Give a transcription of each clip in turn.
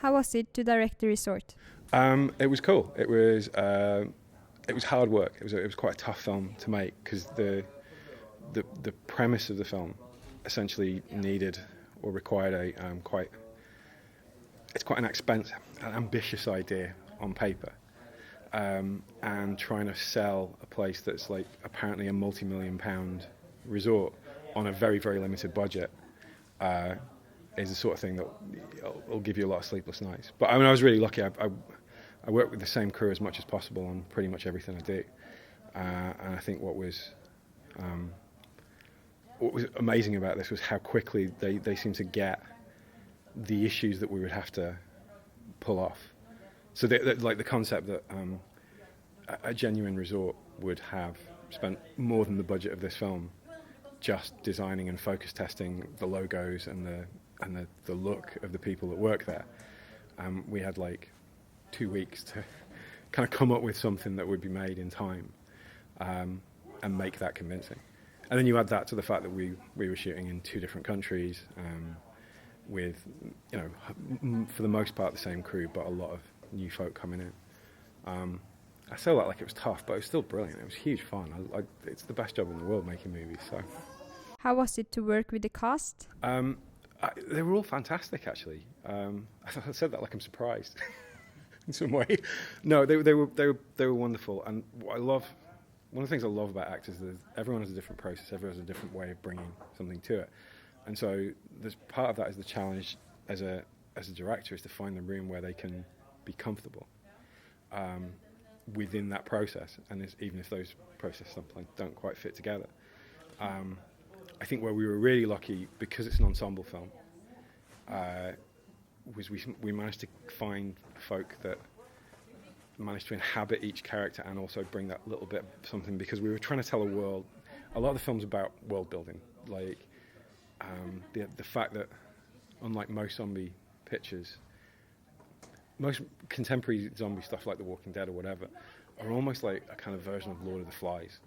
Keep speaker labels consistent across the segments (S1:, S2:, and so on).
S1: How was it to direct the resort?
S2: It was cool. It was hard work. It was quite a tough film to make because the premise of the film essentially needed or required it's quite an ambitious idea on paper, and trying to sell a place that's like apparently a multi-million-pound resort on a very, very limited budget is the sort of thing that will give you a lot of sleepless nights. But I mean, I was really lucky. I worked with the same crew as much as possible on pretty much everything I do, and I think what was amazing about this was how quickly they seemed to get the issues that we would have to pull off. So like the concept that a genuine resort would have spent more than the budget of this film just designing and focus testing the logos and the look of the people that work there. We had like 2 weeks to kind of come up with something that would be made in time and make that convincing. And then you add that to the fact that we were shooting in 2 different countries with, you know, for the most part the same crew, but a lot of new folk coming in. I say that like it was tough, but it was still brilliant. It was huge fun. It's the best job in the world making movies. So,
S1: how was it to work with the cast?
S2: They were all fantastic, actually. I said that like I'm surprised in some way. No, they were wonderful. And what one of the things I love about actors is everyone has a different process. Everyone has a different way of bringing something to it. And so there's part of that is the challenge as a director is to find the room where they can be comfortable within that process, and even if those processes sometimes don't quite fit together. I think where we were really lucky, because it's an ensemble film, was we managed to find folk that managed to inhabit each character and also bring that little bit of something, because we were trying to tell a world. A lot of the film's about world building, like the fact that unlike most zombie pictures, most contemporary zombie stuff like The Walking Dead or whatever are almost like a kind of version of Lord of the Flies,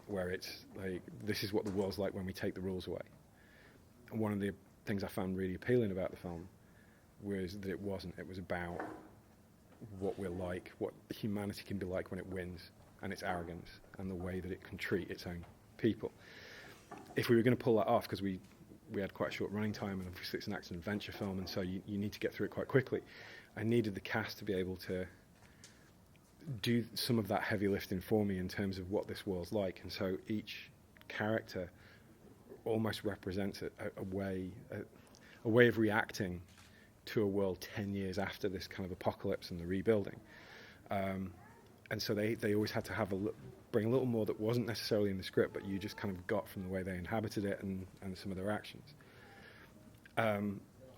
S2: where it's like, this is what the world's like when we take the rules away. And one of the things I found really appealing about the film was that it wasn't. It was about what we're like, what humanity can be like when it wins, and its arrogance, and the way that it can treat its own people. If we were going to pull that off, because we had quite a short running time, and obviously it's an action-adventure film, and so you need to get through it quite quickly, I needed the cast to be able to do some of that heavy lifting for me in terms of what this world's like. And so each character almost represents a way of reacting to a world 10 years after this kind of apocalypse and the rebuilding. And so they always had to bring a little more that wasn't necessarily in the script, but you just kind of got from the way they inhabited it and some of their actions.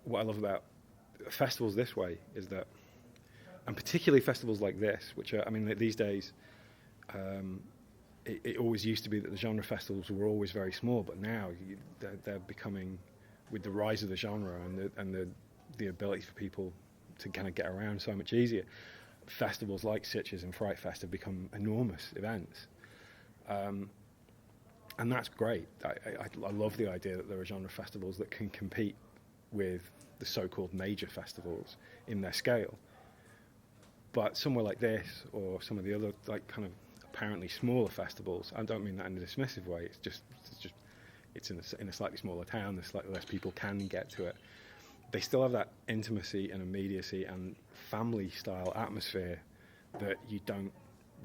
S2: What I love about festivals this way is that, and particularly festivals like this, which are, I mean, these days, it always used to be that the genre festivals were always very small, but now they're becoming, with the rise of the genre and the ability for people to kind of get around so much easier, festivals like Sitges and Fright Fest have become enormous events. And that's great. I love the idea that there are genre festivals that can compete with the so-called major festivals in their scale. But somewhere like this, or some of the other like kind of apparently smaller festivals, I don't mean that in a dismissive way, it's in a slightly smaller town, there's slightly less people can get to it. They still have that intimacy and immediacy and family-style atmosphere that you don't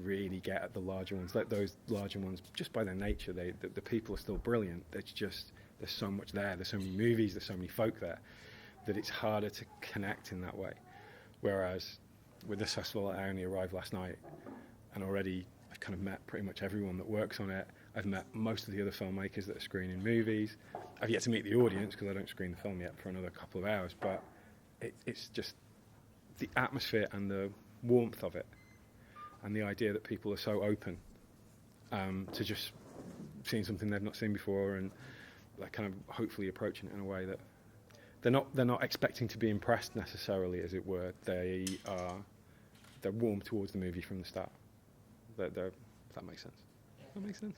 S2: really get at the larger ones. Like those larger ones, just by their nature, the people are still brilliant. It's just, there's so much there, there's so many movies, there's so many folk there, that it's harder to connect in that way. Whereas with this festival, I only arrived last night, and already I've kind of met pretty much everyone that works on it. I've met most of the other filmmakers that are screening movies. I've yet to meet the audience because I don't screen the film yet for another couple of hours, but it's just the atmosphere and the warmth of it, and the idea that people are so open to just seeing something they've not seen before, and like kind of hopefully approaching it in a way that they're not expecting to be impressed necessarily, as it were. They're warm towards the movie from the start. That makes sense. That makes sense.